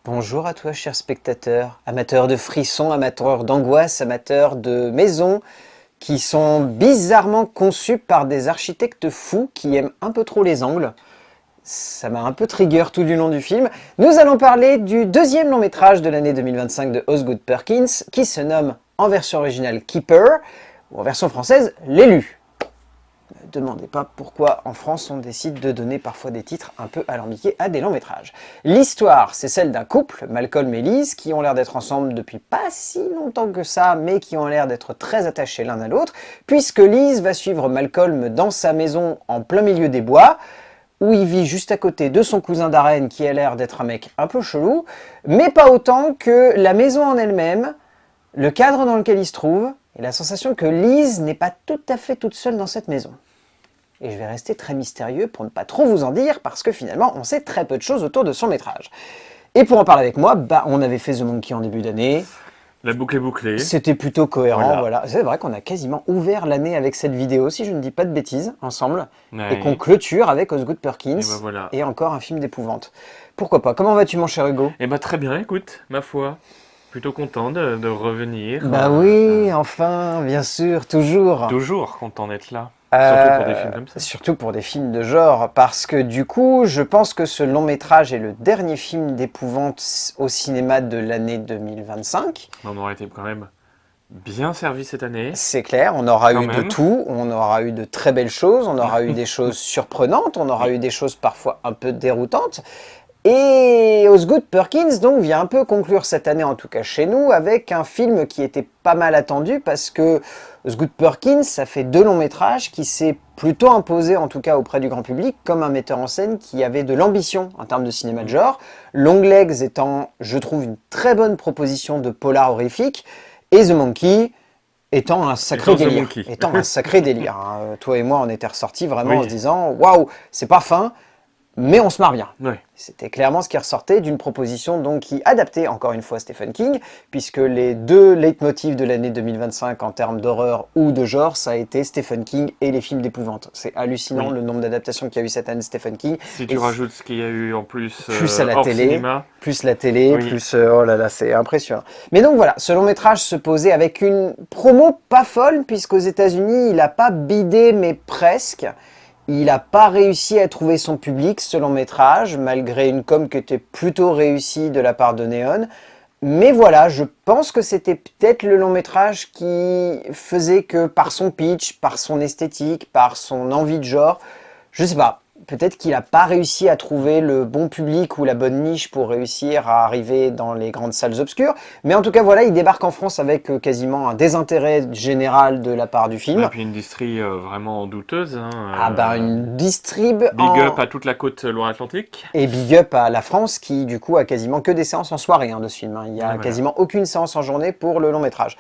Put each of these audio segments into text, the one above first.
Bonjour à toi, cher spectateur, amateur de frissons, amateur d'angoisse, amateur de maisons qui sont bizarrement conçues par des architectes fous qui aiment un peu trop les angles. Ça m'a un peu trigger tout du long du film. Nous allons parler du deuxième long métrage de l'année 2025 de Osgood Perkins qui se nomme en version originale Keeper ou en version française L'élu. Ne demandez pas pourquoi en France on décide de donner parfois des titres un peu alambiqués à des longs métrages. L'histoire, c'est celle d'un couple, Malcolm et Liz, qui ont l'air d'être ensemble depuis pas si longtemps que ça, mais qui ont l'air d'être très attachés l'un à l'autre, puisque Liz va suivre Malcolm dans sa maison en plein milieu des bois, où il vit juste à côté de son cousin Darren, qui a l'air d'être un mec un peu chelou, mais pas autant que la maison en elle-même, le cadre dans lequel il se trouve, et la sensation que Liz n'est pas tout à fait toute seule dans cette maison. Et je vais rester très mystérieux pour ne pas trop vous en dire, parce que finalement, on sait très peu de choses autour de son métrage. Et pour en parler avec moi, on avait fait The Monkey en début d'année. La boucle est bouclée. C'était plutôt cohérent, Voilà. voilà. C'est vrai qu'on a quasiment ouvert l'année avec cette vidéo, si je ne dis pas de bêtises, ensemble. Ouais. Et qu'on clôture avec Osgood Perkins. Et ben voilà. Et encore un film d'épouvante. Pourquoi pas? Comment vas-tu, mon cher Hugo? Et bah très bien, écoute, ma foi. Plutôt content de revenir. Bah oui, enfin, bien sûr, toujours. Toujours content d'être là. Surtout pour des films comme ça. Surtout pour des films de genre, parce que du coup, je pense que ce long métrage est le dernier film d'épouvante au cinéma de l'année 2025. On aurait été quand même bien servi cette année. C'est clair, on aura Quand eu de même. tout, on aura eu de très belles choses, on aura eu des choses surprenantes, on aura eu des choses parfois un peu déroutantes. Et Osgood Perkins donc vient un peu conclure cette année, en tout cas chez nous, avec un film qui était pas mal attendu parce que Osgood Perkins, ça fait 2 longs métrages qui s'est plutôt imposé, en tout cas auprès du grand public, comme un metteur en scène qui avait de l'ambition en termes de cinéma de genre. Longlegs étant, je trouve, une très bonne proposition de polar horrifique, et The Monkey étant un sacré Étant The délire. Monkey. Étant un sacré délire. Hein. Toi et moi, on était ressortis vraiment Oui. en se disant « Waouh, c'est pas fin !» mais on se marre bien. Ouais. C'était clairement ce qui ressortait d'une proposition donc qui adaptait encore une fois Stephen King, puisque les 2 leitmotifs de l'année 2025 en termes d'horreur ou de genre, ça a été Stephen King et les films d'épouvante. C'est hallucinant Oui. le nombre d'adaptations qu'il y a eu cette année de Stephen King. Si tu rajoutes ce qu'il y a eu en plus, Plus à la hors télé, cinéma. plus la télé, Oui. plus... oh là là, c'est impressionnant. Mais donc voilà, ce long métrage se posait avec une promo pas folle, puisqu'aux États-Unis, il n'a pas bidé, mais presque. Il n'a pas réussi à trouver son public, ce long métrage, malgré une com qui était plutôt réussie de la part de Neon. Mais voilà, je pense que c'était peut-être le long métrage qui faisait que par son pitch, par son esthétique, par son envie de genre, je sais pas, peut-être qu'il n'a pas réussi à trouver le bon public ou la bonne niche pour réussir à arriver dans les grandes salles obscures. Mais en tout cas, voilà, il débarque en France avec quasiment un désintérêt général de la part du film. Et puis une distrie vraiment douteuse. Hein, Ah ben, une distrib Big up à toute la côte Loire-Atlantique. Et big up à la France qui, du coup, a quasiment que des séances en soirée de ce film. Hein. Il n'y a voilà. quasiment aucune séance en journée pour le long métrage.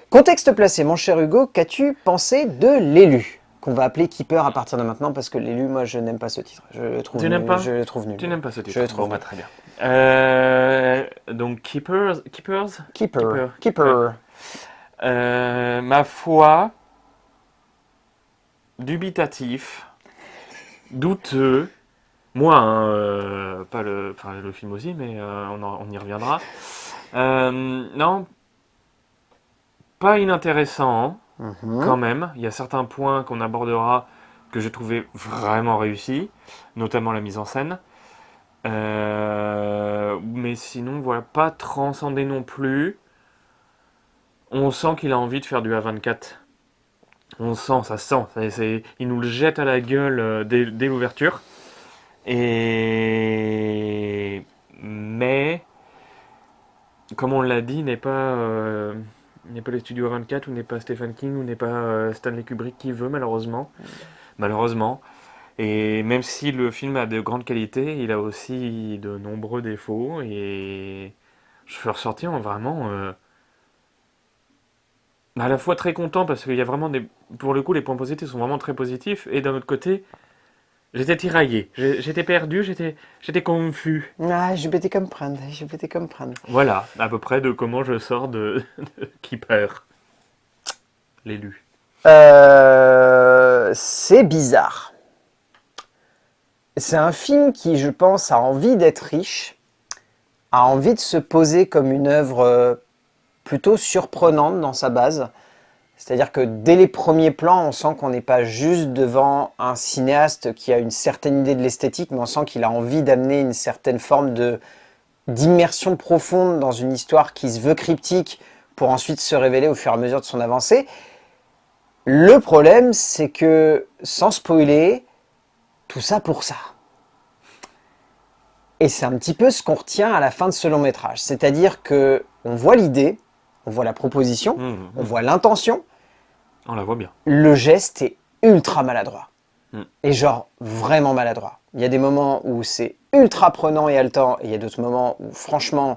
Contexte placé, mon cher Hugo, qu'as-tu pensé de L'élu? Qu'on va appeler Keeper à partir de maintenant, parce que L'élu, moi, je n'aime pas ce titre. Je le trouve Tu nul. n'aimes pas? Je le trouve nul. Tu n'aimes pas ce titre? Je le trouve Bon, bah, nul. très bien. Donc, Keepers? Keeper. Ma foi, dubitatif, douteux. Moi, hein, pas le film aussi, mais on y reviendra. Non, pas inintéressant, quand même. Il y a certains points qu'on abordera que j'ai trouvé vraiment réussis, notamment la mise en scène. Mais sinon, voilà, pas transcendé non plus. On sent qu'il a envie de faire du A24. On sent, ça sent. Il nous le jette à la gueule dès l'ouverture. Mais, comme on l'a dit, n'est pas les studios A24 ou n'est pas Stephen King ou n'est pas Stanley Kubrick qui veut, malheureusement. Malheureusement. Et même si le film a de grandes qualités, il a aussi de nombreux défauts. Et je suis ressorti en vraiment... à la fois très content parce qu'il y a vraiment pour le coup, les points positifs sont vraiment très positifs. Et d'un autre côté, j'étais tiraillé. J'étais perdu, j'étais confus. Ah, je vais te comprendre. Voilà, à peu près de comment je sors de Keeper. L'élu. C'est bizarre. C'est un film qui, je pense, a envie d'être riche, a envie de se poser comme une œuvre plutôt surprenante dans sa base. C'est-à-dire que dès les premiers plans, on sent qu'on n'est pas juste devant un cinéaste qui a une certaine idée de l'esthétique, mais on sent qu'il a envie d'amener une certaine forme d'immersion profonde dans une histoire qui se veut cryptique pour ensuite se révéler au fur et à mesure de son avancée. Le problème, c'est que, sans spoiler, tout ça pour ça. Et c'est un petit peu ce qu'on retient à la fin de ce long métrage. C'est-à-dire que on voit l'idée, on voit la proposition, on voit l'intention. On la voit bien. Le geste est ultra maladroit. Mm. Et genre, vraiment maladroit. Il y a des moments où c'est ultra prenant et haletant, et il y a d'autres moments où, franchement,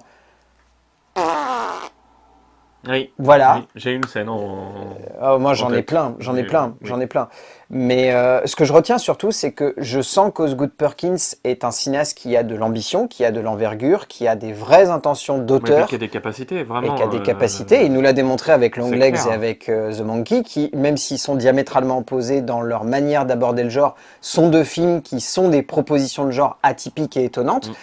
Oui. voilà. Oui, j'ai une scène Oh, moi, j'en ai tête. plein, j'en ai Oui, plein, oui. j'en ai plein. Mais ce que je retiens surtout, c'est que je sens qu'Osgood Perkins est un cinéaste qui a de l'ambition, qui a de l'envergure, qui a des vraies intentions Mais d'auteur qui a des capacités, et vraiment. qui a des capacités. Il nous l'a démontré avec Long c'est Legs clair. et avec The Monkey, qui, même s'ils sont diamétralement opposés dans leur manière d'aborder le genre, sont deux films qui sont des propositions de genre atypiques et étonnantes. Mm.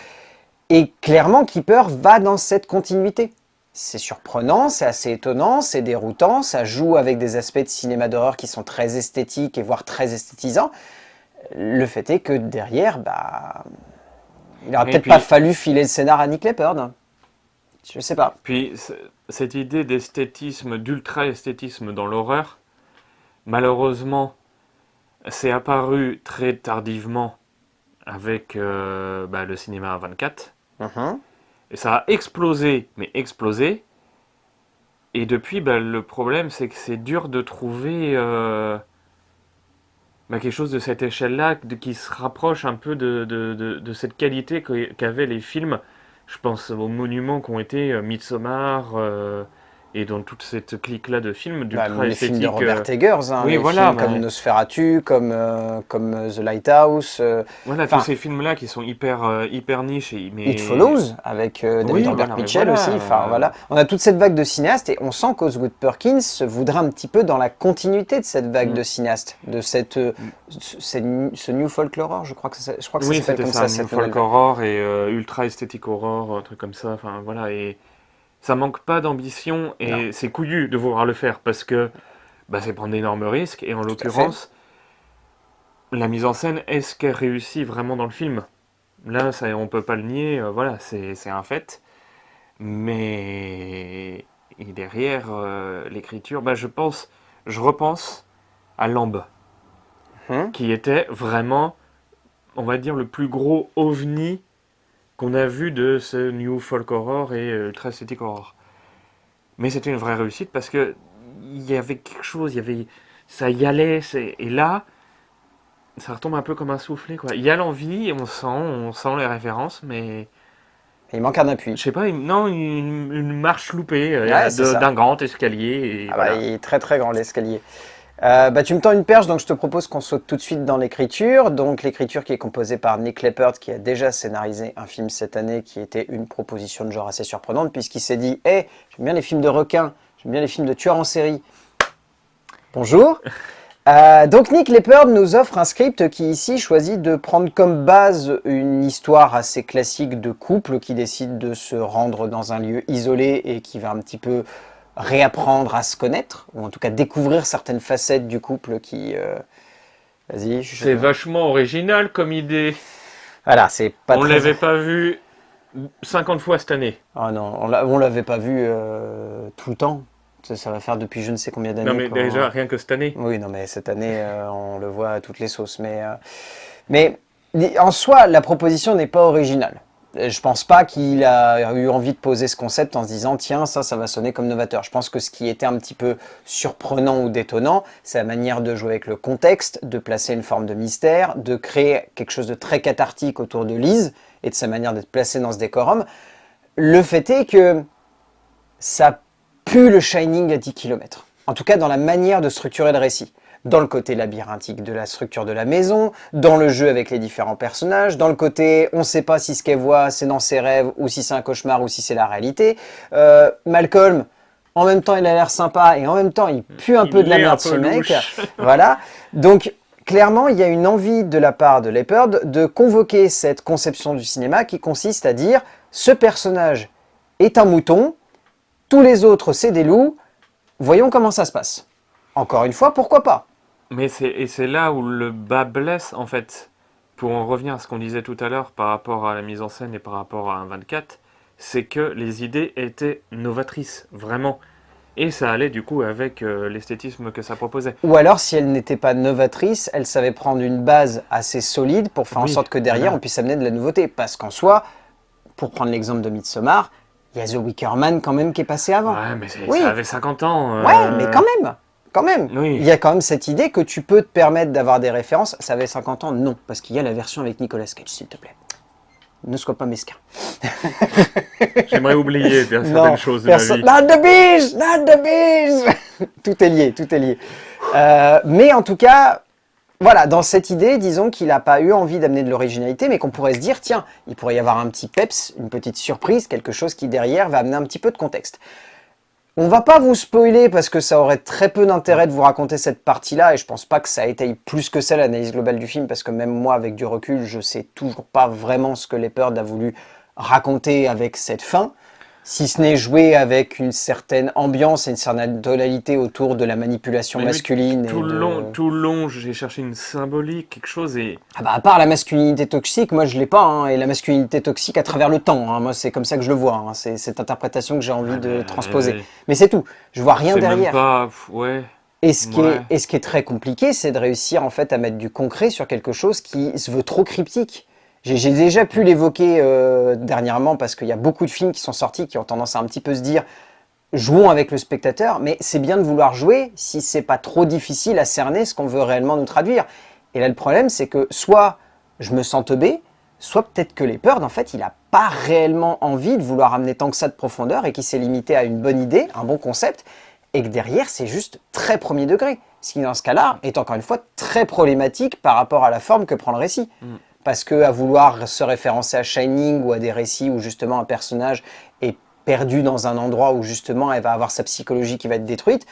Et clairement, Keeper va dans cette continuité. C'est surprenant, c'est assez étonnant, c'est déroutant, ça joue avec des aspects de cinéma d'horreur qui sont très esthétiques et voire très esthétisants. Le fait est que derrière, il aurait Et peut-être puis- pas fallu filer le scénar à Nick Leppard. Je sais pas. Puis cette idée d'esthétisme, d'ultra-esthétisme dans l'horreur, malheureusement, c'est apparu très tardivement avec le cinéma A24. Mhm. Et ça a explosé, mais explosé. Et depuis, le problème, c'est que c'est dur de trouver quelque chose de cette échelle-là, qui se rapproche un peu de cette qualité qu'avaient les films. Je pense aux monuments qui ont été Midsommar et dans toute cette clique-là de films d'ultra Les films de esthétique. Robert Eggers, oui, les voilà, films comme Nosferatu, comme The Lighthouse, Voilà, enfin, tous ces films-là qui sont hyper niches. Mais... It Follows, avec David Oui, Robert voilà, Mitchell voilà, aussi. Enfin, voilà. On a toute cette vague de cinéastes et on sent qu'Osgood Perkins voudrait un petit peu dans la continuité de cette vague de cinéastes, de ce New Folk Horror, je crois que ça Oui, s'appelle c'était comme ça, cette New Folk nouvelle. Horror et Ultra Esthétique Horror, un truc comme ça. Enfin, voilà, et ça manque pas d'ambition et Non. c'est couillu de vouloir le faire parce que c'est prendre d'énormes risques et en l'occurrence, la mise en scène, est-ce qu'elle réussit vraiment dans le film? Là, ça, on peut pas le nier, voilà, c'est un fait. Mais et derrière l'écriture, je repense à Lamb, Mhm. qui était vraiment, on va dire, le plus gros ovni qu'on a vu de ce New Folk Horror et Ultra Aesthetic Horror. Mais c'était une vraie réussite parce que il y avait quelque chose, ça y allait, et là, ça retombe un peu comme un soufflet, quoi. Il y a l'envie, et on sent les références, mais Et il manque un appui. je sais pas, non, une marche loupée Ouais, c'est ça. d'un grand escalier, et Ah voilà. il est très très grand l'escalier. Tu me tends une perche, donc je te propose qu'on saute tout de suite dans l'écriture. Donc l'écriture qui est composée par Nick Leppard, qui a déjà scénarisé un film cette année, qui était une proposition de genre assez surprenante, puisqu'il s'est dit « Hey, j'aime bien les films de requins, j'aime bien les films de tueurs en série. Bonjour !» Donc Nick Leppard nous offre un script qui ici choisit de prendre comme base une histoire assez classique de couple qui décide de se rendre dans un lieu isolé et qui va un petit peu réapprendre à se connaître, ou en tout cas découvrir certaines facettes du couple qui... Vas-y, C'est vachement original comme idée. Voilà, c'est pas On très... l'avait pas vu 50 fois cette année. Ah non, on l'avait pas vu tout le temps. Ça va faire depuis je ne sais combien d'années. Non, mais déjà, rien que cette année. Oui, non, mais cette année, on le voit à toutes les sauces. Mais en soi, la proposition n'est pas originale. Je pense pas qu'il a eu envie de poser ce concept en se disant tiens, ça va sonner comme novateur. Je pense que ce qui était un petit peu surprenant ou détonnant, c'est la manière de jouer avec le contexte, de placer une forme de mystère, de créer quelque chose de très cathartique autour de Liz et de sa manière d'être placée dans ce décorum. Le fait est que ça pue le Shining à 10 km. En tout cas, dans la manière de structurer le récit. Dans le côté labyrinthique de la structure de la maison, dans le jeu avec les différents personnages, dans le côté on ne sait pas si ce qu'elle voit c'est dans ses rêves ou si c'est un cauchemar ou si c'est la réalité. Malcolm, en même temps il a l'air sympa et en même temps il pue un peu de la merde ce mec. Voilà. Donc clairement il y a une envie de la part de Leppard de convoquer cette conception du cinéma qui consiste à dire ce personnage est un mouton, tous les autres c'est des loups, voyons comment ça se passe. Encore une fois, pourquoi pas? C'est là où le bas blesse, en fait. Pour en revenir à ce qu'on disait tout à l'heure par rapport à la mise en scène et par rapport à un 24, c'est que les idées étaient novatrices, vraiment. Et ça allait du coup avec l'esthétisme que ça proposait. Ou alors, si elle n'était pas novatrice, elle savait prendre une base assez solide pour faire en Oui, sorte que derrière, voilà. on puisse amener de la nouveauté. Parce qu'en soi, pour prendre l'exemple de Midsommar, il y a The Wicker Man quand même qui est passé avant. Ouais, mais Oui, ça avait 50 ans. ouais, mais quand même. Quand même. Oui. Il y a quand même cette idée que tu peux te permettre d'avoir des références. Ça avait 50 ans? Non, parce qu'il y a la version avec Nicolas Cage, s'il te plaît. Ne sois pas mesquin. J'aimerais oublier certaines Non, choses de ma vie. Not the bees! Not the bees! Tout est lié, tout est lié. Mais en tout cas, voilà, dans cette idée, disons qu'il n'a pas eu envie d'amener de l'originalité, mais qu'on pourrait se dire, tiens, il pourrait y avoir un petit peps, une petite surprise, quelque chose qui derrière va amener un petit peu de contexte. On va pas vous spoiler parce que ça aurait très peu d'intérêt de vous raconter cette partie-là et je pense pas que ça étaye plus que ça l'analyse globale du film parce que même moi avec du recul je sais toujours pas vraiment ce que Leppard a voulu raconter avec cette fin, si ce n'est jouer avec une certaine ambiance et une certaine tonalité autour de la manipulation Mais lui, masculine. tout le long, j'ai cherché une symbolique, quelque chose et Ah bah à part la masculinité toxique, moi je l'ai pas, hein, et la masculinité toxique à travers le temps, hein, moi c'est comme ça que je le vois, hein, c'est cette interprétation que j'ai envie de transposer. Mais c'est tout, je vois rien c'est même derrière. pas, ouais, Et ce ouais. qui est très compliqué, c'est de réussir en fait à mettre du concret sur quelque chose qui se veut trop cryptique. J'ai déjà pu l'évoquer dernièrement parce qu'il y a beaucoup de films qui sont sortis qui ont tendance à un petit peu se dire jouons avec le spectateur, mais c'est bien de vouloir jouer si c'est pas trop difficile à cerner ce qu'on veut réellement nous traduire. Et là le problème c'est que soit je me sens teubé, soit peut-être que Leppard en fait il a pas réellement envie de vouloir amener tant que ça de profondeur et qu'il s'est limité à une bonne idée, un bon concept, et que derrière c'est juste très premier degré. Ce qui dans ce cas-là est encore une fois très problématique par rapport à la forme que prend le récit. Parce que à vouloir se référencer à Shining ou à des récits où justement un personnage est perdu dans un endroit où justement elle va avoir sa psychologie qui va être détruite,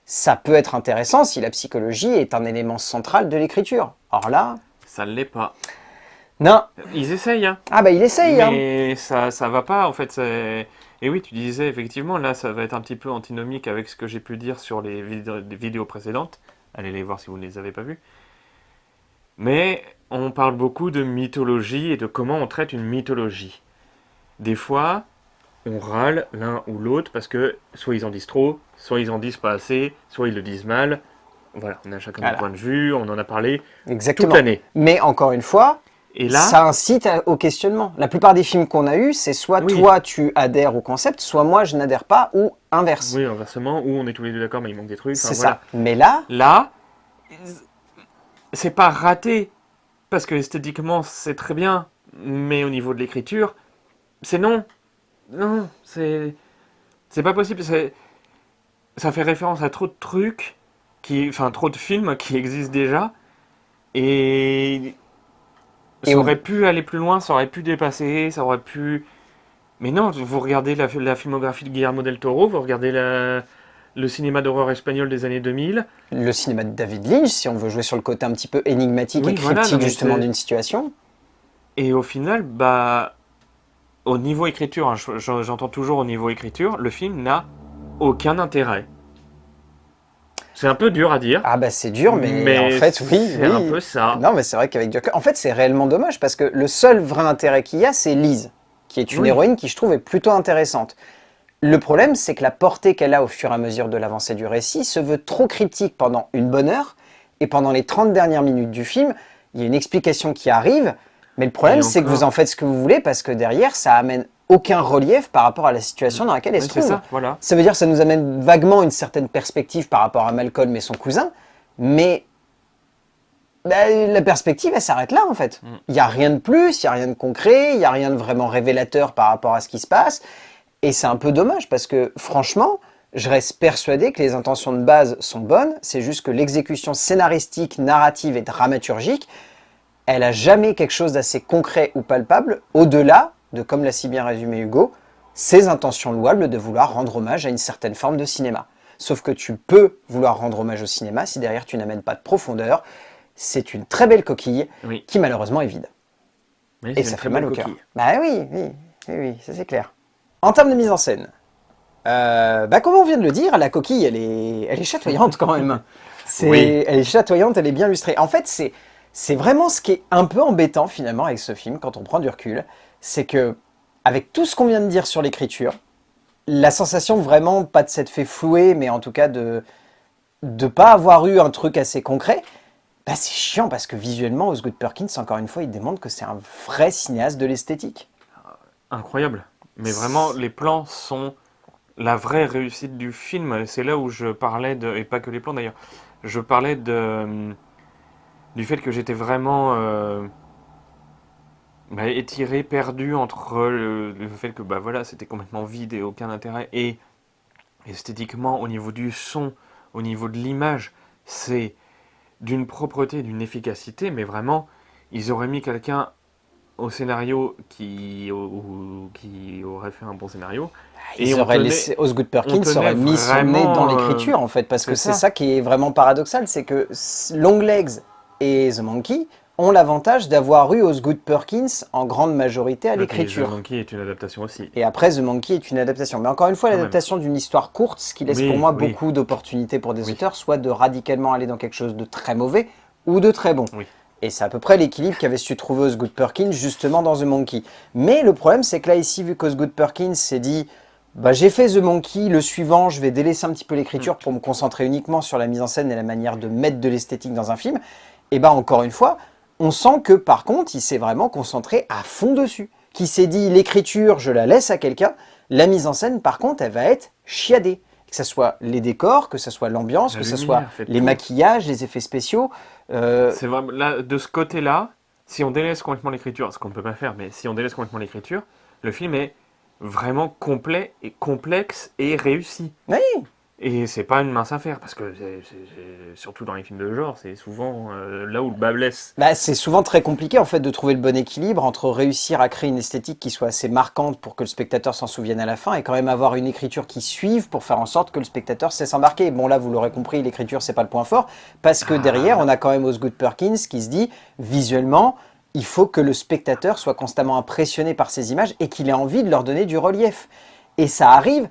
ça peut être intéressant si la psychologie est un élément central de l'écriture. Or là, Ça ne l'est pas. non. Ils essayent, hein. Ah bah il essaye, hein. Mais ça va pas, en fait. Et oui, tu disais, effectivement, là, ça va être un petit peu antinomique avec ce que j'ai pu dire sur les vidéos précédentes. Allez les voir si vous ne les avez pas vues. Mais on parle beaucoup de mythologie et de comment on traite une mythologie. Des fois, on râle l'un ou l'autre parce que soit ils en disent trop, soit ils en disent pas assez, soit ils le disent mal. Voilà, on a chacun Voilà. notre point de vue, on en a parlé Exactement. toute l'année. Mais encore une fois, Et là, ça incite au questionnement. La plupart des films qu'on a eus, c'est soit Oui. toi tu adhères au concept, soit moi je n'adhère pas, ou inverse. oui, inversement, où on est tous les deux d'accord, mais il manque des trucs. C'est enfin, voilà. ça. Mais là, Là, c'est pas raté, parce que esthétiquement c'est très bien, mais au niveau de l'écriture, c'est non. Non, c'est pas possible. Ça fait référence à trop de trucs, enfin trop de films qui existent déjà, et Et ça au- aurait pu aller plus loin, ça aurait pu dépasser, ça aurait pu. Mais non, vous regardez la filmographie de Guillermo del Toro, vous regardez le cinéma d'horreur espagnol des années 2000. le cinéma de David Lynch, si on veut jouer sur le côté un petit peu énigmatique Oui, et voilà, cryptique non, mais justement c'est- d'une situation, Et au final, bah, au niveau écriture, hein, j'entends toujours au niveau écriture, le film n'a aucun intérêt. C'est un peu dur à dire, ah bah c'est dur, mais, mais en fait oui, c'est un peu ça. Non mais c'est vrai qu'avec Joker, en fait c'est réellement dommage parce que le seul vrai intérêt qu'il y a, c'est Lise, qui est une Oui. héroïne qui je trouve est plutôt intéressante. Le problème, c'est que la portée qu'elle a au fur et à mesure de l'avancée du récit se veut trop cryptique pendant une bonne heure, et pendant les 30 dernières minutes du film, il y a une explication qui arrive, mais le problème, Et c'est que vous encore. en faites ce que vous voulez, parce que derrière, ça amène aucun relief par rapport à la situation dans laquelle elle Oui, se c'est trouve. ça, voilà. Ça veut dire que ça nous amène vaguement une certaine perspective par rapport à Malcolm et son cousin, mais la perspective, elle s'arrête là en fait. Il n'y a rien de plus, il n'y a rien de concret, il n'y a rien de vraiment révélateur par rapport à ce qui se passe. Et c'est un peu dommage parce que franchement, je reste persuadé que les intentions de base sont bonnes, c'est juste que l'exécution scénaristique, narrative et dramaturgique, elle a jamais quelque chose d'assez concret ou palpable, au-delà de, comme l'a si bien résumé Hugo, ses intentions louables de vouloir rendre hommage à une certaine forme de cinéma. Sauf que tu peux vouloir rendre hommage au cinéma si derrière tu n'amènes pas de profondeur. C'est une très belle coquille Oui. qui malheureusement est vide. Mais Et c'est ça une fait très mal belle au cœur. coquille. Bah oui, oui. oui, ça c'est clair. En termes de mise en scène, comme on vient de le dire, la coquille, elle est chatoyante quand même. Oui. Elle est chatoyante, elle est bien lustrée. En fait, c'est vraiment ce qui est un peu embêtant finalement avec ce film, quand on prend du recul, c'est que, avec tout ce qu'on vient de dire sur l'écriture, la sensation vraiment, pas de s'être fait flouer, mais en tout cas de pas avoir eu un truc assez concret, bah c'est chiant parce que visuellement, Osgood Perkins, encore une fois, il démontre que c'est un vrai cinéaste de l'esthétique. Incroyable. Mais vraiment, les plans sont la vraie réussite du film. C'est là où je parlais de, et pas que les plans d'ailleurs, je parlais du fait que j'étais vraiment étiré, perdu entre le fait que bah voilà, c'était complètement vide et aucun intérêt, et esthétiquement, au niveau du son, au niveau de l'image, c'est d'une propreté, d'une efficacité, mais vraiment, ils auraient mis quelqu'un au scénario qui aurait fait un bon scénario, et Ils auraient laissé, Osgood Perkins aurait mis son nez dans vraiment, l'écriture en fait, parce que c'est c'est ça. ça qui est vraiment paradoxal, c'est que Longlegs et The Monkey ont l'avantage d'avoir eu Osgood Perkins en grande majorité à Donc, The l'écriture. Monkey est une adaptation aussi, Et après, The Monkey est une adaptation. Mais encore une fois, quand même. l'adaptation d'une histoire courte, ce qui laisse pour Oui, moi oui, beaucoup d'opportunités pour des oui, auteurs, soit de radicalement aller dans quelque chose de très mauvais ou de très bon. oui. Et c'est à peu près l'équilibre qu'avait su trouver Osgood Perkins justement dans The Monkey. Mais le problème, c'est que là, ici, vu qu'Osgood Perkins s'est dit bah, j'ai fait The Monkey, le suivant, je vais délaisser un petit peu l'écriture pour me concentrer uniquement sur la mise en scène et la manière de mettre de l'esthétique dans un film, et bah encore une fois, on sent que par contre, il s'est vraiment concentré à fond dessus. Qui s'est dit l'écriture, je la laisse à quelqu'un, la mise en scène, par contre, elle va être chiadée. Que ce soit les décors, que ce soit l'ambiance, La que ce soit lumière fait les tout. maquillages, les effets spéciaux. C'est vraiment là, de ce côté-là, si on délaisse complètement l'écriture, ce qu'on ne peut pas faire, mais si on délaisse complètement l'écriture, le film est vraiment complet et complexe et réussi. Oui, Et c'est pas une mince affaire, parce que surtout dans les films de genre, c'est souvent là où le bas blesse. bah, c'est souvent très compliqué en fait de trouver le bon équilibre entre réussir à créer une esthétique qui soit assez marquante pour que le spectateur s'en souvienne à la fin et quand même avoir une écriture qui suive pour faire en sorte que le spectateur sait s'embarquer. Bon là vous l'aurez compris, l'écriture c'est pas le point fort parce que Ah derrière on non. a quand même Osgood Perkins qui se dit visuellement il faut que le spectateur soit constamment impressionné par ces images et qu'il ait envie de leur donner du relief. Et ça arrive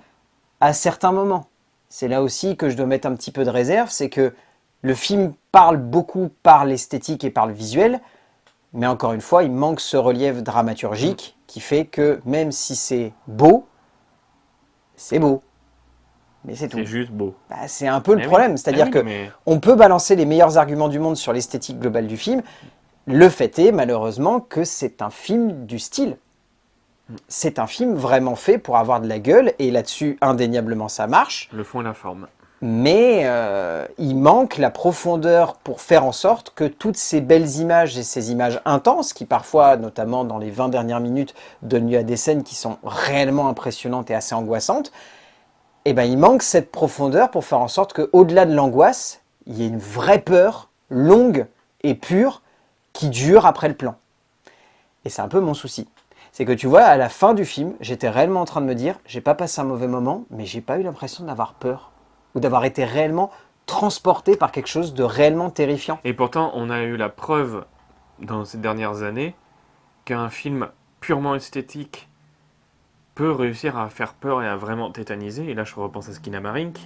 à certains moments. C'est là aussi que je dois mettre un petit peu de réserve, c'est que le film parle beaucoup par l'esthétique et par le visuel, mais encore une fois, il manque ce relief dramaturgique qui fait que même si c'est beau, mais c'est C'est tout. juste beau. Bah, c'est un peu le Mais oui, problème, c'est-à-dire que mais on peut balancer les meilleurs arguments du monde sur l'esthétique globale du film. Le fait est malheureusement que c'est un film du style. C'est un film vraiment fait pour avoir de la gueule et là-dessus indéniablement ça marche. le fond et la forme. Mais il manque la profondeur pour faire en sorte que toutes ces belles images et ces images intenses, qui parfois, notamment dans les 20 dernières minutes, donnent lieu à des scènes qui sont réellement impressionnantes et assez angoissantes, eh ben, il manque cette profondeur pour faire en sorte qu'au-delà de l'angoisse, il y ait une vraie peur, longue et pure, qui dure après le plan. Et c'est un peu mon souci. C'est que tu vois, à la fin du film, j'étais réellement en train de me dire, j'ai pas passé un mauvais moment, mais j'ai pas eu l'impression d'avoir peur ou d'avoir été réellement transporté par quelque chose de réellement terrifiant. Et pourtant, on a eu la preuve dans ces dernières années qu'un film purement esthétique peut réussir à faire peur et à vraiment tétaniser. Et là, je repense à Skinamarink,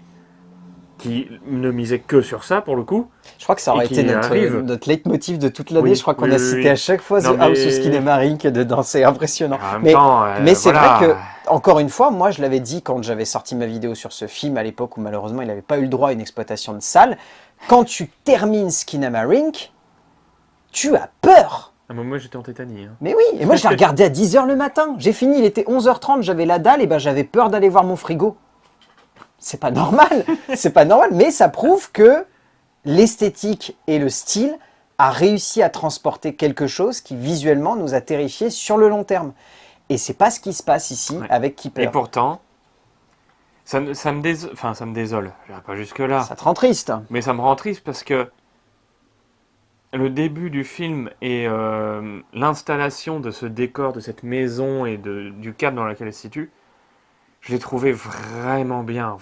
qui ne misait que sur ça, pour le coup, Je crois que ça et aurait été qui arrive. notre leitmotiv de toute l'année. Oui, Je crois qu'on oui, a oui, cité oui. à chaque fois Non, The House of mais Skinamarink dedans, c'est impressionnant. en même Mais, temps, mais c'est voilà. vrai que, encore une fois, moi je l'avais dit quand j'avais sorti ma vidéo sur ce film à l'époque où malheureusement il n'avait pas eu le droit à une exploitation de salle. Quand tu termines Skinamarink, tu as peur. Ah, moi, j'étais en tétanie. Hein. Mais oui, et moi je l'ai regardé à 10h le matin. J'ai fini, il était 11h30, j'avais la dalle et ben j'avais peur d'aller voir mon frigo. C'est pas normal, c'est pas normal, mais ça prouve que l'esthétique et le style a réussi à transporter quelque chose qui visuellement nous a terrifiés sur le long terme. Et c'est pas ce qui se passe ici Ouais. avec Et Keeper. pourtant, ça me désole. J'irai pas jusque-là. Ça te rend triste. Mais ça me rend triste parce que le début du film et l'installation de ce décor, de cette maison et du cadre dans lequel elle se situe, je l'ai trouvé vraiment bien,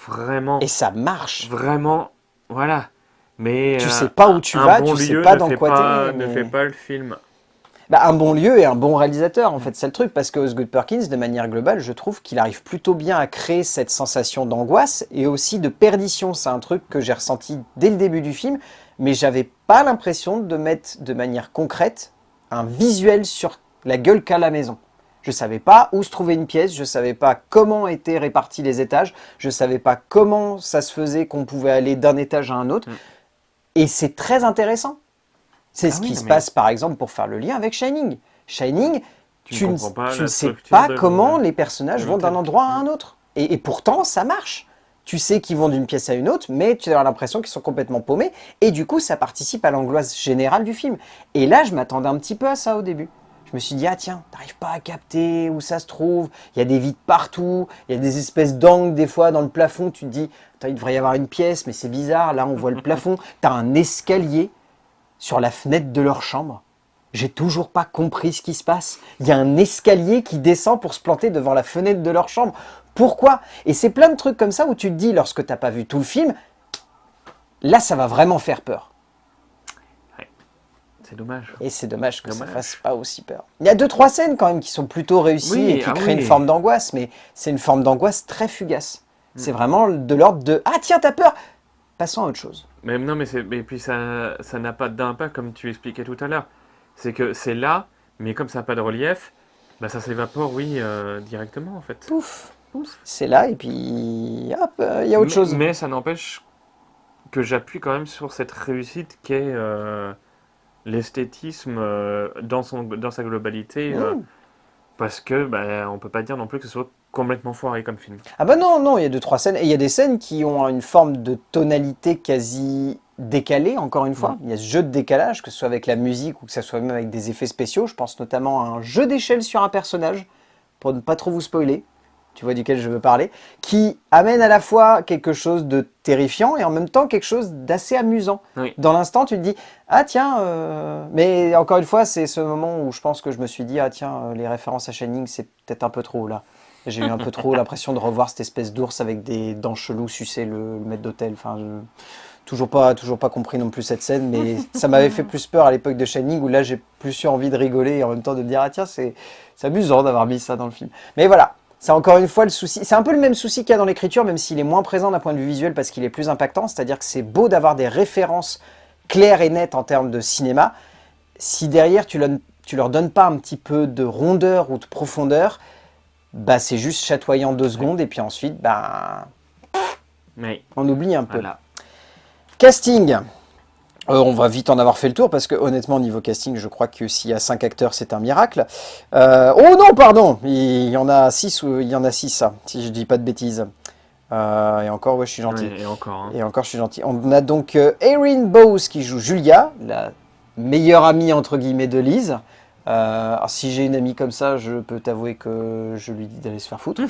Et ça marche. vraiment, voilà. Mais Tu sais pas où tu vas, bon tu sais lieu pas ne dans fait quoi pas, t'es. ne fait pas le film. Bah, un bon lieu et un bon réalisateur, en fait, c'est le truc, parce que Osgood Perkins, de manière globale, je trouve qu'il arrive plutôt bien à créer cette sensation d'angoisse et aussi de perdition. C'est un truc que j'ai ressenti dès le début du film, mais j'avais pas l'impression de mettre de manière concrète un visuel sur la gueule qu'a la maison. Je savais pas où se trouvait une pièce, je savais pas comment étaient répartis les étages, je savais pas comment ça se faisait qu'on pouvait aller d'un étage à un autre, et c'est très intéressant. C'est Ah ce oui, qui non, se mais passe, par exemple, pour faire le lien avec Shining. Shining, tu ne comprends pas tu ne la sais structure pas de comment les personnages de vont d'un l'hôtel. endroit à un autre. Et pourtant, ça marche. Tu sais qu'ils vont d'une pièce à une autre, mais tu as l'impression qu'ils sont complètement paumés. Et du coup, ça participe à l'angoisse générale du film. Et là, je m'attendais un petit peu à ça au début. Je me suis dit, ah tiens, t'arrives pas à capter où ça se trouve. Il y a des vides partout. Il y a des espèces d'angles des fois dans le plafond. Tu te dis, attends, il devrait y avoir une pièce, mais c'est bizarre. Là, on voit le plafond. T'as un escalier sur la fenêtre de leur chambre. J'ai toujours pas compris ce qui se passe. Il y a un escalier qui descend pour se planter devant la fenêtre de leur chambre. Pourquoi? Et c'est plein de trucs comme ça où tu te dis, lorsque t'as pas vu tout le film, là, ça va vraiment faire peur. Ouais. C'est dommage. Et c'est dommage que ça Dommage. fasse pas aussi peur. Il y a 2-3 scènes quand même qui sont plutôt réussies Oui, et qui ah créent une oui. forme d'angoisse, mais c'est une forme d'angoisse très fugace. C'est vraiment de l'ordre de ah tiens, t'as peur. Passons à autre chose. Mais non, mais puis ça n'a pas d'impact comme tu expliquais tout à l'heure. C'est que c'est là, mais comme ça n'a pas de relief, bah ça s'évapore, oui, directement en fait. Pouf, Ouf. c'est là et puis hop, il y a autre chose. Mais ça n'empêche que j'appuie quand même sur cette réussite qu'est l'esthétisme dans sa globalité, Mmh. parce que bah, on peut pas dire non plus que ce soit complètement foiré comme film. Ah bah non, non, il y a 2-3 scènes, et il y a des scènes qui ont une forme de tonalité quasi décalée, encore une fois. Mhm. Il y a ce jeu de décalage, que ce soit avec la musique ou que ce soit même avec des effets spéciaux. Je pense notamment à un jeu d'échelle sur un personnage, pour ne pas trop vous spoiler, tu vois duquel je veux parler, qui amène à la fois quelque chose de terrifiant et en même temps quelque chose d'assez amusant. Oui. Dans l'instant, tu te dis, ah tiens, mais encore une fois, c'est ce moment où je pense que je me suis dit, ah tiens, les références à Shining, c'est peut-être un peu trop là. J'ai eu un peu trop l'impression de revoir cette espèce d'ours avec des dents cheloues sucer le maître d'hôtel. Enfin, toujours pas compris non plus cette scène, mais ça m'avait fait plus peur à l'époque de Shining où là j'ai plus eu envie de rigoler et en même temps de me dire ah tiens c'est amusant d'avoir mis ça dans le film. Mais voilà, c'est encore une fois le souci. C'est un peu le même souci qu'il y a dans l'écriture, même s'il est moins présent d'un point de vue visuel parce qu'il est plus impactant. C'est-à-dire que c'est beau d'avoir des références claires et nettes en termes de cinéma. Si derrière tu leur donnes pas un petit peu de rondeur ou de profondeur, bah c'est juste chatoyant 2 secondes et puis ensuite bah Mais on oublie un peu. voilà. Casting. On va vite en avoir fait le tour parce que honnêtement niveau casting je crois que s'il y a 5 acteurs c'est un miracle. Oh non pardon, il y en a 6 ou il y en a 6 ça, si je dis pas de bêtises. Et encore ouais je suis gentil. Et encore. Hein. Et encore je suis gentil. On a donc Erin Bowes qui joue Julia, la meilleure amie entre guillemets de Liz. Alors si j'ai une amie comme ça, je peux t'avouer que je lui dis d'aller se faire foutre,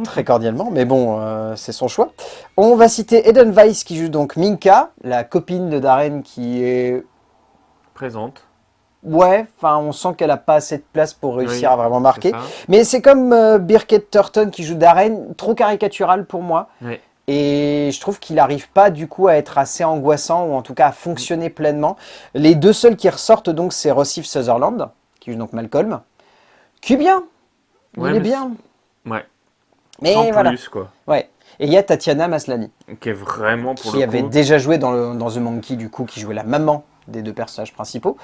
très cordialement, mais bon, c'est son choix. On va citer Eden Weiss qui joue donc Minka, la copine de Darren qui est... Présente. Ouais, enfin on sent qu'elle a pas assez de place pour réussir Oui, à vraiment c'est marquer. ça. Mais c'est comme Birkett Turton qui joue Darren, trop caricatural pour moi. Oui. Et je trouve qu'il n'arrive pas du coup à être assez angoissant ou en tout cas à fonctionner pleinement. Les deux seuls qui ressortent donc c'est Rossif Sutherland, qui joue donc Malcolm, qui est bien, Ouais, il est mais bien. Ouais. Mais Sans voilà. plus, quoi. Ouais. Et il y a Tatiana Maslany, Qui est vraiment pour qui le avait coup. déjà joué dans The Monkey, du coup, qui jouait la maman des deux personnages principaux.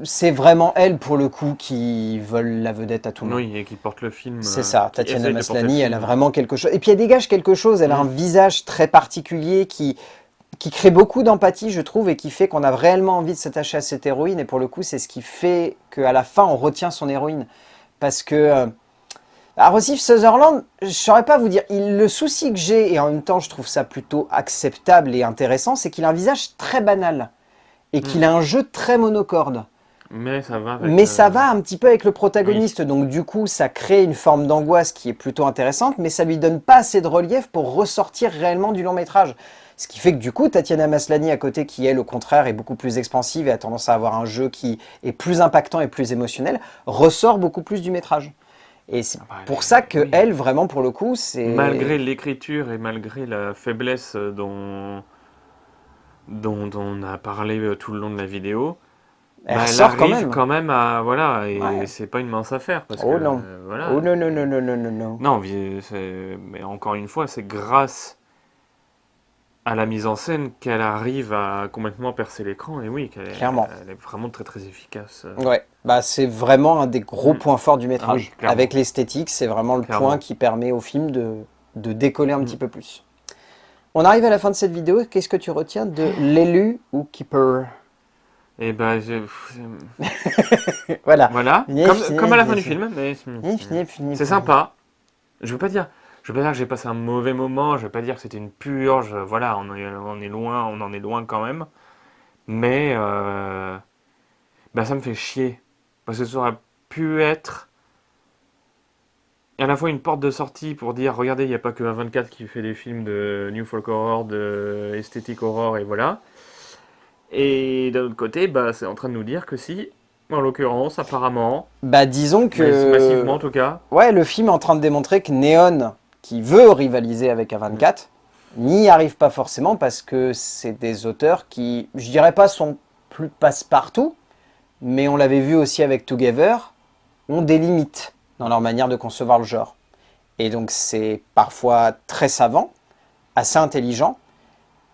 C'est vraiment elle, pour le coup, qui vole la vedette à tout le monde. Oui, et qui porte le film. C'est ça, qui Tatiana essaye de porter le Maslany, elle film. a vraiment quelque chose. Et puis elle dégage quelque chose, elle a un Mm. visage très particulier qui crée beaucoup d'empathie, je trouve, et qui fait qu'on a réellement envie de s'attacher à cette héroïne. Et pour le coup, c'est ce qui fait qu'à la fin, on retient son héroïne. Parce que... Rossif Sutherland, je ne saurais pas vous dire, le souci que j'ai, et en même temps je trouve ça plutôt acceptable et intéressant, c'est qu'il a un visage très banal. Et qu'il a un jeu très monocorde. Mais ça va avec. Mais ça va un petit peu avec le protagoniste, donc du coup ça crée une forme d'angoisse qui est plutôt intéressante, mais ça lui donne pas assez de relief pour ressortir réellement du long métrage. Ce qui fait que du coup Tatiana Maslany à côté, qui elle au contraire est beaucoup plus expansive et a tendance à avoir un jeu qui est plus impactant et plus émotionnel, ressort beaucoup plus du métrage. Et c'est bah, pour ça que oui. elle vraiment pour le coup c'est... Malgré l'écriture et malgré la faiblesse dont on a parlé tout le long de la vidéo, Elle Bah, elle ressort quand arrive même. quand même à voilà et Ouais. c'est pas une mince affaire parce que Oh non. voilà. Oh non, non, non, non, non, non, non. Non, mais encore une fois, c'est grâce à la mise en scène qu'elle arrive à complètement percer l'écran et oui, Clairement. elle est vraiment très très efficace. Ouais, bah c'est vraiment un des gros Mm. points forts du Ah oui, métrage. clairement. Avec l'esthétique, c'est vraiment le point Clairement. qui permet au film de décoller un Mm. petit peu plus. On arrive à la fin de cette vidéo. Qu'est-ce que tu retiens de l'élu ou Keeper? Et ben, Voilà. voilà, comme à la fin du film, mais c'est sympa. Je veux pas dire, je veux pas dire que j'ai passé un mauvais moment, je veux pas dire que c'était une purge, voilà, on en est loin quand même. Mais bah, ça me fait chier. Parce que ça aurait pu être à la fois une porte de sortie pour dire regardez, il n'y a pas que A24 qui fait des films de New Folk Horror, de Aesthetic Horror, et voilà. Et d'un autre côté, bah, c'est en train de nous dire que si, en l'occurrence, apparemment, Bah disons massivement que en tout cas, ouais, le film est en train de démontrer que Neon, qui veut rivaliser avec A24, n'y arrive pas forcément parce que c'est des auteurs qui, je dirais pas sont plus passe-partout, mais on l'avait vu aussi avec Together, ont des limites dans leur manière de concevoir le genre. Et donc c'est parfois très savant, assez intelligent,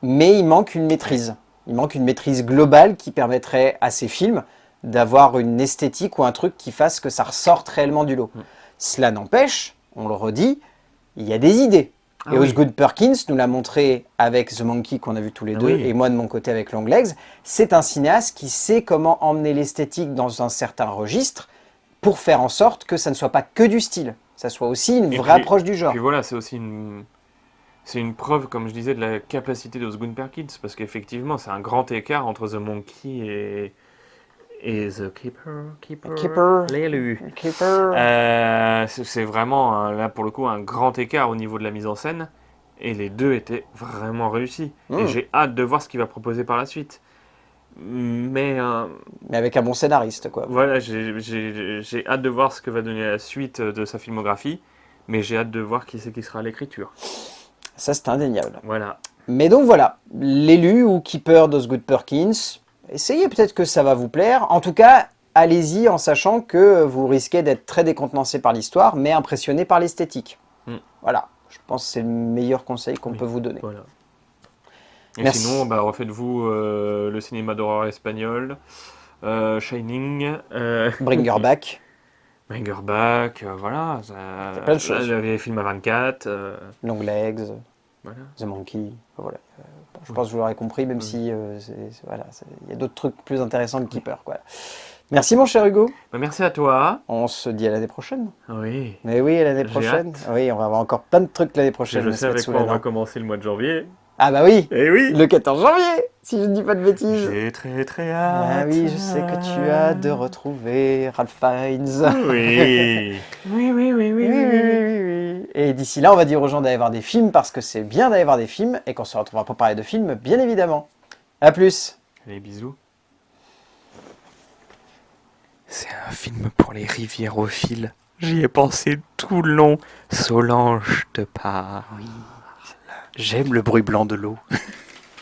mais il manque une maîtrise. Il manque une maîtrise globale qui permettrait à ces films d'avoir une esthétique ou un truc qui fasse que ça ressorte réellement du lot. Cela n'empêche, on le redit, il y a des idées. Ah et oui. Osgood Perkins nous l'a montré avec The Monkey qu'on a vu tous les Ah deux, oui. et moi de mon côté avec Longlegs. C'est un cinéaste qui sait comment emmener l'esthétique dans un certain registre pour faire en sorte que ça ne soit pas que du style, ça soit aussi une Et vraie puis- approche du genre. Puis voilà, c'est une preuve, comme je disais, de la capacité d'Osgood Perkins, parce qu'effectivement, c'est un grand écart entre The Monkey et The Keeper. l'élu. Keeper. C'est vraiment, là pour le coup, un grand écart au niveau de la mise en scène, et les deux étaient vraiment réussis. Et j'ai hâte de voir ce qu'il va proposer par la suite. Mais Mais avec un bon scénariste, quoi. voilà, j'ai hâte de voir ce que va donner la suite de sa filmographie, mais j'ai hâte de voir qui c'est qui sera à l'écriture. Ça, c'est indéniable. Voilà. Mais donc voilà, l'élu ou Keeper d'Osgood Perkins, essayez peut-être que ça va vous plaire. En tout cas, allez-y en sachant que vous risquez d'être très décontenancé par l'histoire, mais impressionné par l'esthétique. Mm. Voilà, je pense que c'est le meilleur conseil qu'on Oui. peut vous donner. Voilà. Et Merci. sinon, bah, refaites-vous le cinéma d'horreur espagnol, Shining, Bringer Back, Bringer Back, voilà. y a plein de choses. Les films à 24, Longlegs, voilà. The Monkey, voilà. Je pense que vous l'aurez compris, même si voilà, il y a d'autres trucs plus intéressants que Keeper, quoi. Merci mon cher Hugo, Bah, merci à toi. on se dit à l'année prochaine. Oui. Mais oui, à l'année J'ai prochaine. hâte. Oui, on va avoir encore plein de trucs l'année prochaine. Je à se sais mettre avec sous quoi la on va dent. commencer le mois de janvier. Ah bah oui, Eh oui. le 14 janvier, si je ne dis pas de bêtises. J'ai très très hâte. Ah oui, je sais que tu as de retrouver Ralph Fiennes. Oui. Oui, oui, oui, oui, Oui, oui, oui, oui, oui. Et d'ici là, on va dire aux gens d'aller voir des films parce que c'est bien d'aller voir des films et qu'on se retrouvera pour parler de films, bien évidemment. À plus. Allez, bisous. C'est un film pour les riviérophiles. J'y ai pensé tout le long. Solange te parle. J'aime le bruit blanc de l'eau.